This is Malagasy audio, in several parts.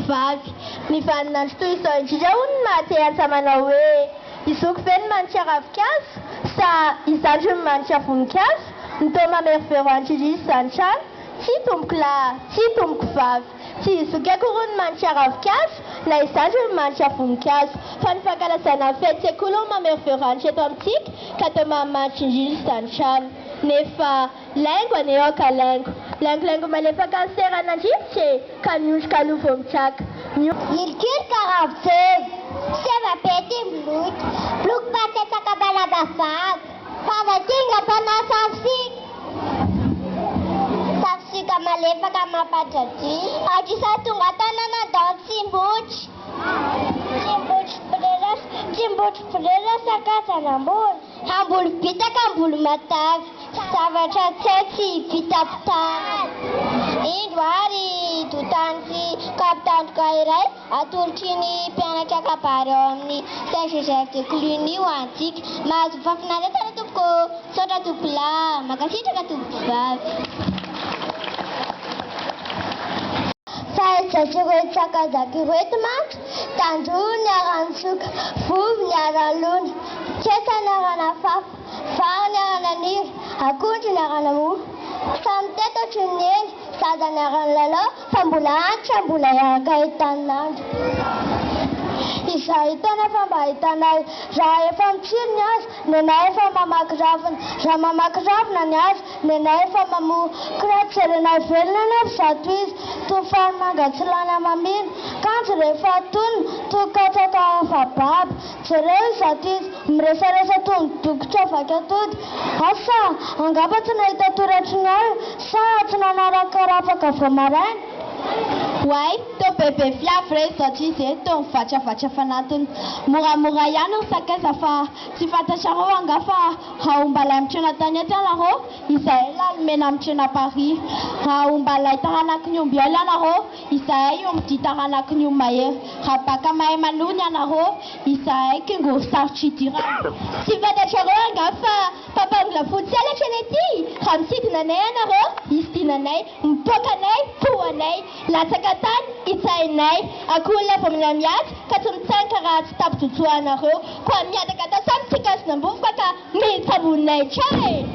tompokivavy ny vaninandro toy izao indrindra hono mahatehatra manao hoe izoko ve ny manitra ravikazo sa izandro ny manitra voninkazo ny tao mamerovero indrindra izany trano tsy tompoko lahy tsy tompokivavy tsy izoky akory ny manitra ravikazo na izandro ny manitra voninkazo fa ny fankalazana fety sekoly ho mamerovero anitra eto amintsika ka tao mahamanitra indrindra izany trano nefa laingo anehoaka laingo malefaka ny seran'andrivotra ka miondrika lovo mitraka ilkilka ravitsevy sevapety moloky bloky patetaka balagavavy favatinga panasafsika safsika malefaka mampadrady atrisa tonga tanana dao tsimbotry brera sakazana ambolo bitaka ambolo matavy zavatra tsetsy vitapitany indro ary dotany sy kapitandroka iray atolotry ny mpianatra kabary ao amin'ny Saint Joseph de Cluny ho antsika mahazo fafinaretsana tompoko saotra tompolahy makasitraka tompokivavy Sakazaki retomate, tandoor naran zoek, voer naran loon, kessa naran afaf, vaar naran anir, akut naran amoe, samteto tuneel, sada naran lalo, fambulaan chambulaya kaitanand. Isaitana fambaitana raha efa mitsiry azy nenay efa mamaky raviny raha mamaky ravina ny azy nenay efa mamokiratsy renay velona nefa zato izy tofany mangatsilana maminy kanjo rehefa tony tokatsaka afababa jereo zato izy miresaresa tony dokotra vaky atody asa angamba tsy nahita toratry ny ayo sa tsy nanarakarafaka vao maraina Wai, to bebe fiafre sotize to facha fanatun mura yano sakeza fa sifata sharo angafa haumbala mchuna tanyeta laro Isaela mena mchuna Paris haumbala itarana knyumbiala laro Isae yum titarana knyumaye hapaka mae manunya laro Isae kingo sarchitira sifata sharo angafa papa la futsala cheneti hamsit nanay laro istinanay mpokanay puanay la sakatan itsainay akula familamiat katumtsankara taptutuanaro kwa miata kata samtikas nambufaka mitabunay chai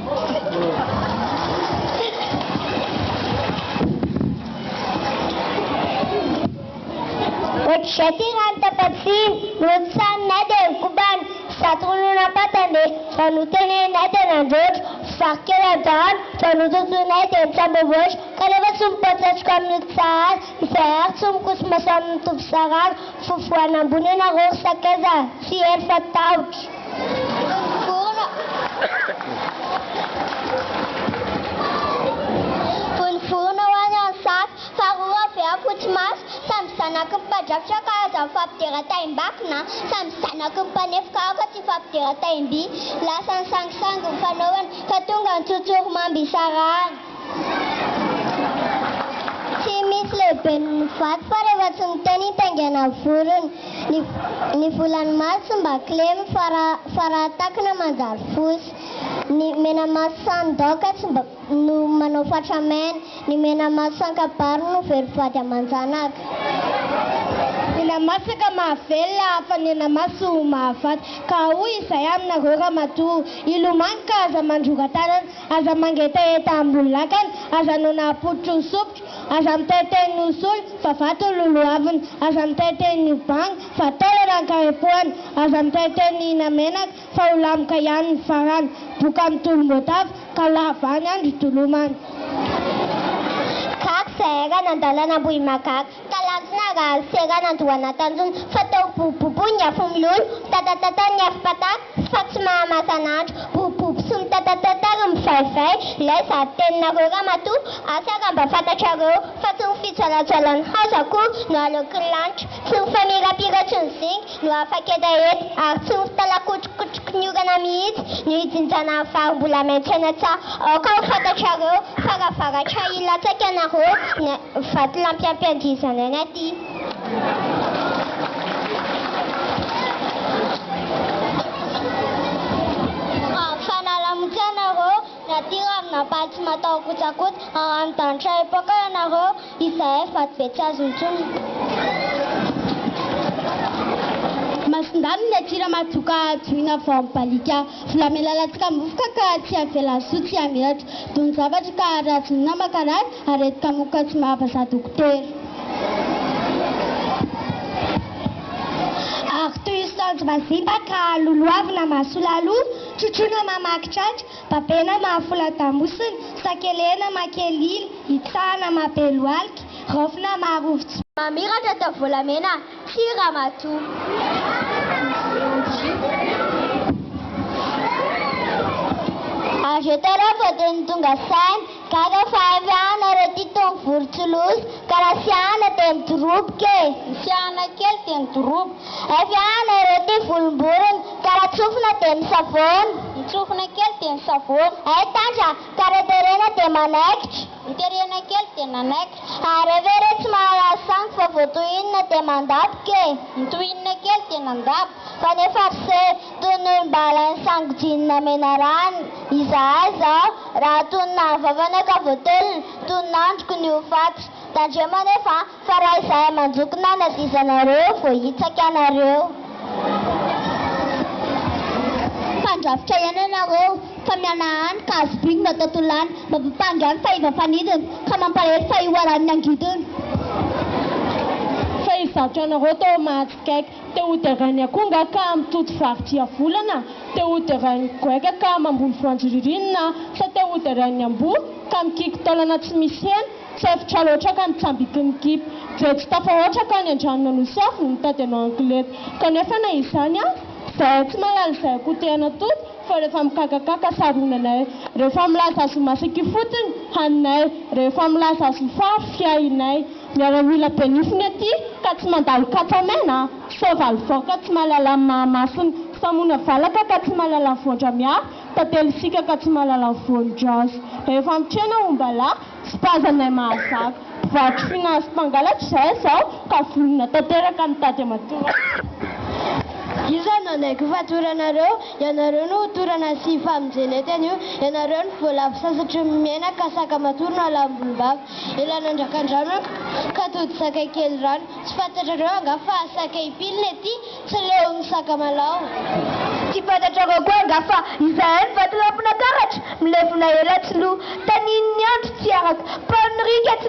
Shatiran tapatsin nutsan nadel kuban satrununa patane sanutene nadel androj fakela dan sanutunu nadel sabevosh kalevasum patas kamnitsar isaarsum kusmasam tufsaran fufuana bunena rosa kaza si erfa tauch Funfuna wana sak farua fea putmas samsana kumpajak kaza faptira taimbakna samsana kumpanefka kati faptira taimbi la sang fanowan katungan tutur mambisaran Simis leben fat para tani tangena furun ni fulan mas baklem faratak na mandar fus ni mena masan dokat nu manufachamen ni mena masan kapar nu ferfata manzanak Nina masaka mafela fa nina masu mafat kaui sayam na gora matu ilumanka aza manjugatanan aza mangeta etambulakan aza nuna putu sup aza mtete nusul fa fatu luluavun aza mtete ni bang fa toleran karepuan aza mtete ni namenak fa ulam kayan faran bukan tulmutaf kalafanyan dituluman Kak sega nandala na bui makak kalak naga sega nanduana tanzun fato pupunya fumlul tatatanya patak fatsma masanat pupup sum tatatagam fai lesa ten nagoga matu asaga bafata chago fatung fitsala chalan hasaku no alo klanch sum famila piga chunsing no afakeda et sum talakut nyuganamit nyutinzana fa bulamenchenata okau fata chago faga chaila takana fat lampiampian disana nati fanalamjana ro natiram na patma matahokotsakota anodanitra epoka ianareo izay vadivetsy azo intsony. Masindany ny atira matsoka joina vao mibalika volamena latsika mofoka ka tsy avela soa tsy amelatra dony zavatra ka razonina makarary aretika moka tsy mahavaza dokotera. Ary toy isanjo mazimba ka loloavina masolaloha trotrona mamakitratra babena mahafola tambosiny sakelena makelily itsahana mabeloalika rofina maharovotsy mamiratra ta volamena sy ramatoa. Azetara vodiny tonga saina gaga fa avy ana rety tony vorontsiloza karasiana dia midoroboka e. Siana kely dia midoroboka. Avy ana rety volomborona karatsofina dia misavona. Mitsofina kely dia misavona. Ay tandra karaterena dia manaikitra. Miterena kely dia nanaikitra. Ary avy re tsy mahalasangy fa voatohinina dia mandaboka e. Mitohinina kely dia nandabo. Fa nefa se toy mbalany sangojinina mena rano izahaza raha tonina vavana ka voatelina toninandroko ny hofatsy tandrema nefa fa raha izahay manjokona nadizanareo vao hitsaka anareo. Mpandrafitra ihany ianareo fa miana any ka azobingona tontolany mampampandrany fa iva fanidiny ka mampalahelo fa ioaran'ny angidiny. Fa izatra anareo tao mahatsikaiky teo hoterany akonga ka mitoto varotia volana teo hoterany goaika ka mambony voanjoririnina sa teo hoterany ambo ka mikiky taolana tsy misy hena sa efitra loatra ka mitsambiky ny kipy dia tsy tafahoatra ka ny andranona nosafo no mitady anao ankilety kanefa na izany zahay tsy malala zahay kotehana toto fa rehefa mikakakaka saronanay rehefa milaza azo masaky fotony haninay rehefa milaza azo fary fiahinay miaramila benifiny aty ka tsy mandalo katsamena soavaly voaka tsy malala mahamasiny samona valaka ka tsy malala voandra miara tatelisika ka tsy malala voandrazo rehefa mitrena ombala sy pazanay mahazaka vatro finansy mpangalatra izay zao ka volona tanteraka mitady amatora. Izany anaiky fatoranareo ianareo no hotorana sy famonjenety anio ianareo ny voalavo sasatry miaina ka saka matorona lambolombava ilana andrakan-drano ka tody sakay kely rano tsy fantatrareo anga fa sakay pilina ety tsy leo ny saka malao. Tsy fantatrareo koa anga fa izahay ny vatolampina karatra milevona ela tsy lo tanin'ny andro tsy araka panirika tsy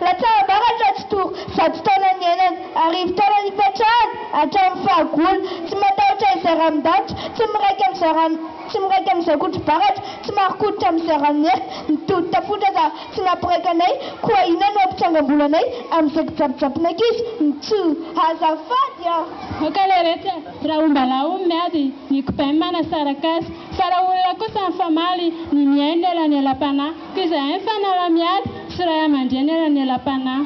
latsahambaratra tsy toro zato taona ny ainany arivo taona ny petrahany hatramin'ny fahagola tsy matahotra izay ranodavitra tsy miraiky amin'izay kotro-baratra tsy marikototra amin'izay ranonery nitody tafotra za tsy nampiraikanay koa ina no ampitrangam-bolanay amin'izay kijabojabonay kizy nitso azafady a. Okalerety raha ombala miady ny kopay manasaraka azy fa raha olona kosa mifamaly ny miainy lela elam-panahy koa izahay mifanala miady sy ray aman-dreny ela elam-panahy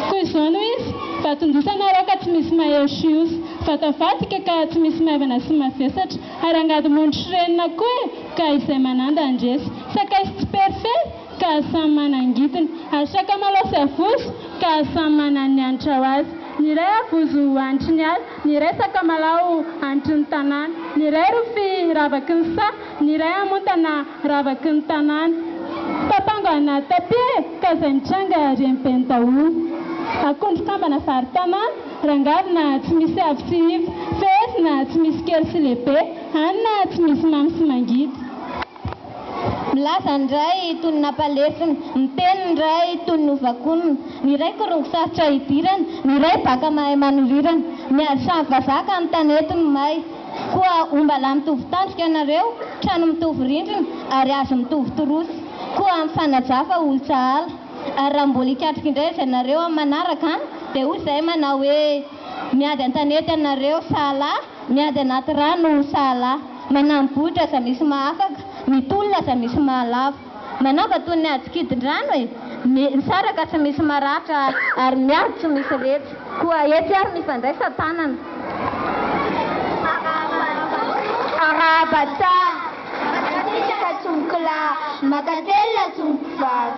koa izao no izy fa tondosanareo ka tsy misy mahesiosy fatavatika ka tsy misy maivana sy mavesatra ary angady mondry renina koa e ka izay mananda andresy sakaizy tsy perfet ka samy manangitiny ary sakamalao sy avozo ka samy manany anitra ho azy ny ray avozo antry ny azy ny ray sakamalao antry ny tanàna ny ray rofy ravaky ny sa ny ray amontana ravaky ny tanàna papango anaty tapie ka izay mitranga rempeny daholo akondro kambana vary tanàna rangavina tsy misy avy sy iva fehezina tsy misy kely sy lehibe anina tsy misy mamy sy mangidy. Milaza ny ray toy ny napalesiny miteny ny ray toy ny ovakonina ny ray korongo sarotra hidirana ny ray baka mahay manorirana miady samy vazaka amin'ny tanetiny may koa ombala mitovy tanjoka ianareo trano mitovy rindrina ary azo mitovy torosy koa amin'ny fanajafa olotsahala ary raha mbola hikatrika indray izy ianareo amin'ny manaraka any dia hoy izay manao hoe miady an-tanety ianareo sahala miady anaty rano sahala manambotra za misy mahafaka mitolona za misy mahalava manao toy ny adikidin-drano e misaraka tsy misy maratra ary miady tsy misy retsy koa etsy ary mifandraisa tanana arabata makatitaka tsonkola makatelona tsonkovavy